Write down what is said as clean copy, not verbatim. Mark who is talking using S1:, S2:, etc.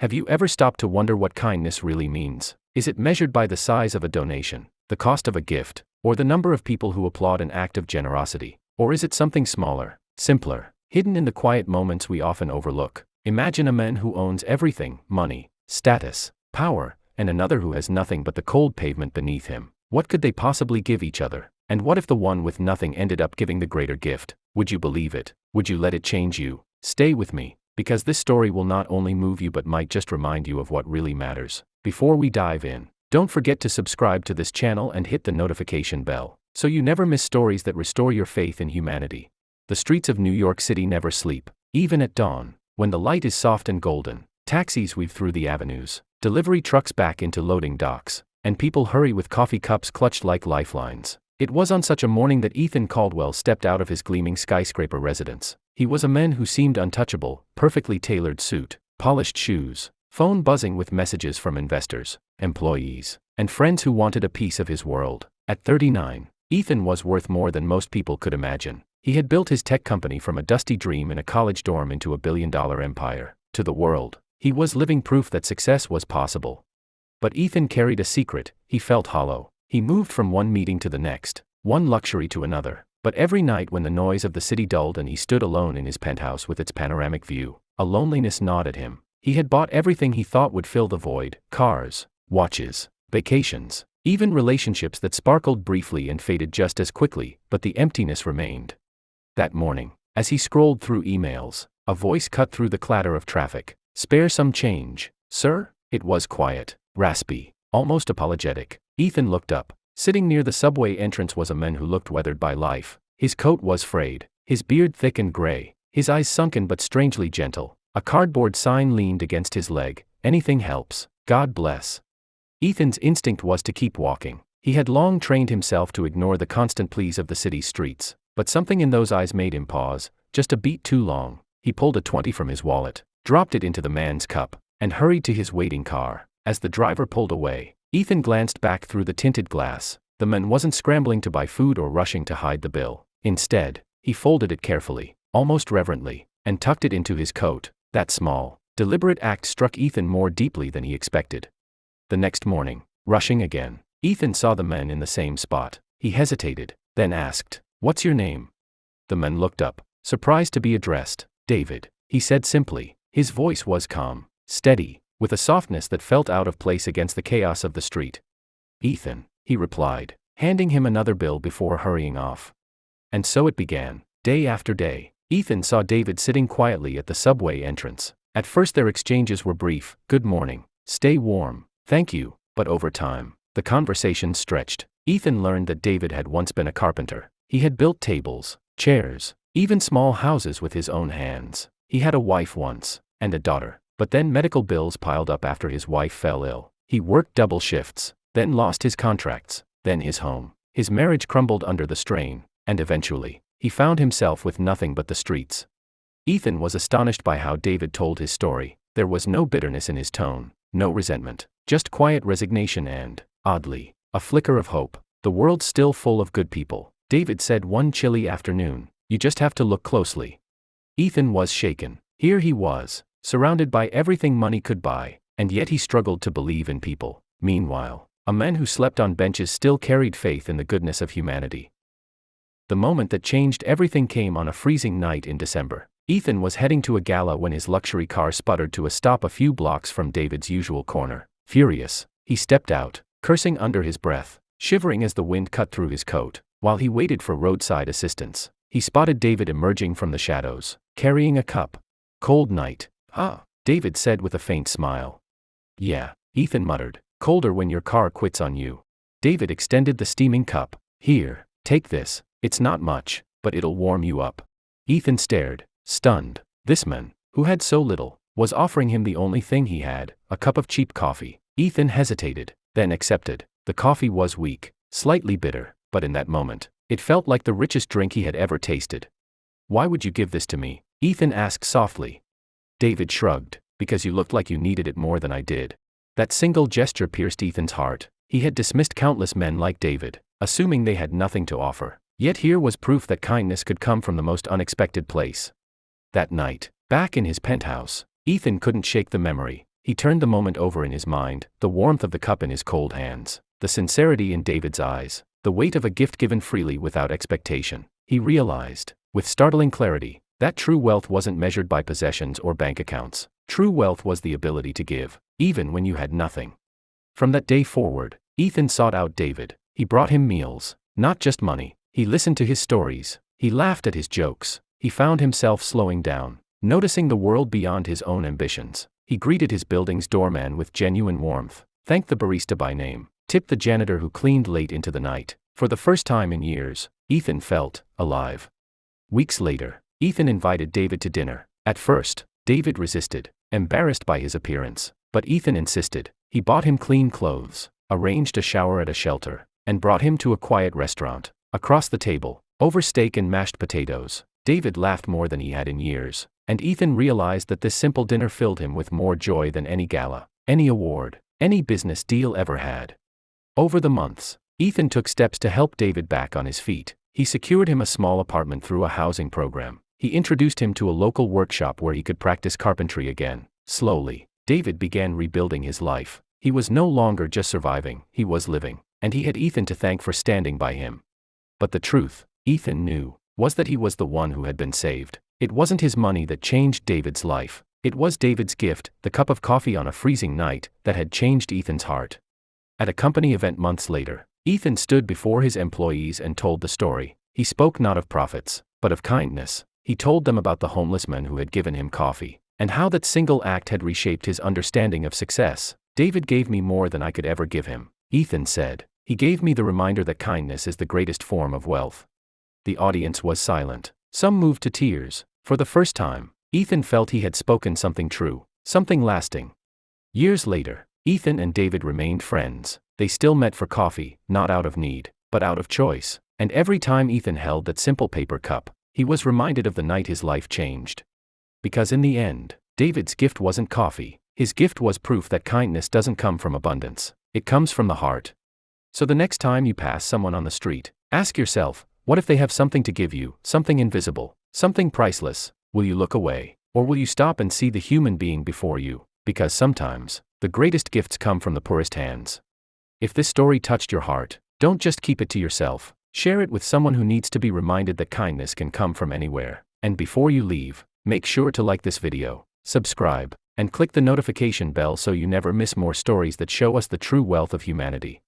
S1: Have you ever stopped to wonder what kindness really means? Is it measured by the size of a donation, the cost of a gift, or the number of people who applaud an act of generosity? Or is it something smaller, simpler, hidden in the quiet moments we often overlook? Imagine a man who owns everything: money, status, power, and another who has nothing but the cold pavement beneath him. What could they possibly give each other? And what if the one with nothing ended up giving the greater gift? Would you believe it? Would you let it change you? Stay with me, because this story will not only move you but might just remind you of what really matters. Before we dive in, don't forget to subscribe to this channel and hit the notification bell, so you never miss stories that restore your faith in humanity. The streets of New York City never sleep, even at dawn. When the light is soft and golden, taxis weave through the avenues, delivery trucks back into loading docks, and people hurry with coffee cups clutched like lifelines. It was on such a morning that Ethan Caldwell stepped out of his gleaming skyscraper residence. He was a man who seemed untouchable: perfectly tailored suit, polished shoes, phone buzzing with messages from investors, employees, and friends who wanted a piece of his world. At 39, Ethan was worth more than most people could imagine. He had built his tech company from a dusty dream in a college dorm into a billion-dollar empire. To the world, he was living proof that success was possible. But Ethan carried a secret: he felt hollow. He moved from one meeting to the next, one luxury to another. But every night when the noise of the city dulled and he stood alone in his penthouse with its panoramic view, a loneliness gnawed at him. He had bought everything he thought would fill the void: cars, watches, vacations, even relationships that sparkled briefly and faded just as quickly, but the emptiness remained. That morning, as he scrolled through emails, a voice cut through the clatter of traffic. "Spare some change, sir?" It was quiet, raspy, almost apologetic. Ethan looked up. Sitting near the subway entrance was a man who looked weathered by life. His coat was frayed, his beard thick and gray, his eyes sunken but strangely gentle. A cardboard sign leaned against his leg: "Anything helps, God bless." Ethan's instinct was to keep walking. He had long trained himself to ignore the constant pleas of the city's streets, but something in those eyes made him pause, just a beat too long. He pulled a 20 from his wallet, dropped it into the man's cup, and hurried to his waiting car. As the driver pulled away, Ethan glanced back through the tinted glass. The man wasn't scrambling to buy food or rushing to hide the bill. Instead, he folded it carefully, almost reverently, and tucked it into his coat. That small, deliberate act struck Ethan more deeply than he expected. The next morning, rushing again, Ethan saw the man in the same spot. He hesitated, then asked, "What's your name?" The man looked up, surprised to be addressed. "David," he said simply. His voice was calm, steady, with a softness that felt out of place against the chaos of the street. "Ethan," he replied, handing him another bill before hurrying off. And so it began. Day after day, Ethan saw David sitting quietly at the subway entrance. At first their exchanges were brief: "Good morning, stay warm, thank you." But over time, the conversation stretched. Ethan learned that David had once been a carpenter. He had built tables, chairs, even small houses with his own hands. He had a wife once, and a daughter. But then medical bills piled up after his wife fell ill. He worked double shifts, then lost his contracts, then his home. His marriage crumbled under the strain, and eventually, he found himself with nothing but the streets. Ethan was astonished by how David told his story. There was no bitterness in his tone, no resentment, just quiet resignation and, oddly, a flicker of hope. "The world's still full of good people," David said one chilly afternoon. "You just have to look closely." Ethan was shaken. Here he was, surrounded by everything money could buy, and yet he struggled to believe in people. Meanwhile, a man who slept on benches still carried faith in the goodness of humanity. The moment that changed everything came on a freezing night in December. Ethan was heading to a gala when his luxury car sputtered to a stop a few blocks from David's usual corner. Furious, he stepped out, cursing under his breath, shivering as the wind cut through his coat. While he waited for roadside assistance, he spotted David emerging from the shadows, carrying a cup. "Cold night, huh?" David said with a faint smile. "Yeah," Ethan muttered. "Colder when your car quits on you." David extended the steaming cup. "Here, take this. It's not much, but it'll warm you up." Ethan stared, stunned. This man, who had so little, was offering him the only thing he had: a cup of cheap coffee. Ethan hesitated, then accepted. The coffee was weak, slightly bitter, but in that moment, it felt like the richest drink he had ever tasted. "Why would you give this to me?" Ethan asked softly. David shrugged. "Because you looked like you needed it more than I did." That single gesture pierced Ethan's heart. He had dismissed countless men like David, assuming they had nothing to offer. Yet here was proof that kindness could come from the most unexpected place. That night, back in his penthouse, Ethan couldn't shake the memory. He turned the moment over in his mind, the warmth of the cup in his cold hands, the sincerity in David's eyes, the weight of a gift given freely without expectation. He realized, with startling clarity, that true wealth wasn't measured by possessions or bank accounts. True wealth was the ability to give, even when you had nothing. From that day forward, Ethan sought out David. He brought him meals, not just money. He listened to his stories. He laughed at his jokes. He found himself slowing down, noticing the world beyond his own ambitions. He greeted his building's doorman with genuine warmth, thanked the barista by name, tipped the janitor who cleaned late into the night. For the first time in years, Ethan felt alive. Weeks later, Ethan invited David to dinner. At first, David resisted, embarrassed by his appearance, but Ethan insisted. He bought him clean clothes, arranged a shower at a shelter, and brought him to a quiet restaurant. Across the table, over steak and mashed potatoes, David laughed more than he had in years, and Ethan realized that this simple dinner filled him with more joy than any gala, any award, any business deal ever had. Over the months, Ethan took steps to help David back on his feet. He secured him a small apartment through a housing program. He introduced him to a local workshop where he could practice carpentry again. Slowly, David began rebuilding his life. He was no longer just surviving, he was living, and he had Ethan to thank for standing by him. But the truth, Ethan knew, was that he was the one who had been saved. It wasn't his money that changed David's life. It was David's gift, the cup of coffee on a freezing night, that had changed Ethan's heart. At a company event months later, Ethan stood before his employees and told the story. He spoke not of profits, but of kindness. He told them about the homeless man who had given him coffee, and how that single act had reshaped his understanding of success. David gave me more than I could ever give him, Ethan said. He gave me the reminder that kindness is the greatest form of wealth. The audience was silent. Some moved to tears. For the first time, Ethan felt he had spoken something true, something lasting. Years later, Ethan and David remained friends. They still met for coffee, not out of need, but out of choice. And every time Ethan held that simple paper cup, he was reminded of the night his life changed. Because in the end, David's gift wasn't coffee. His gift was proof that kindness doesn't come from abundance. It comes from the heart. So the next time you pass someone on the street, ask yourself, what if they have something to give you, something invisible, something priceless? Will you look away, or will you stop and see the human being before you? Because sometimes, the greatest gifts come from the poorest hands. If this story touched your heart, don't just keep it to yourself. Share it with someone who needs to be reminded that kindness can come from anywhere. And before you leave, make sure to like this video, subscribe, and click the notification bell so you never miss more stories that show us the true wealth of humanity.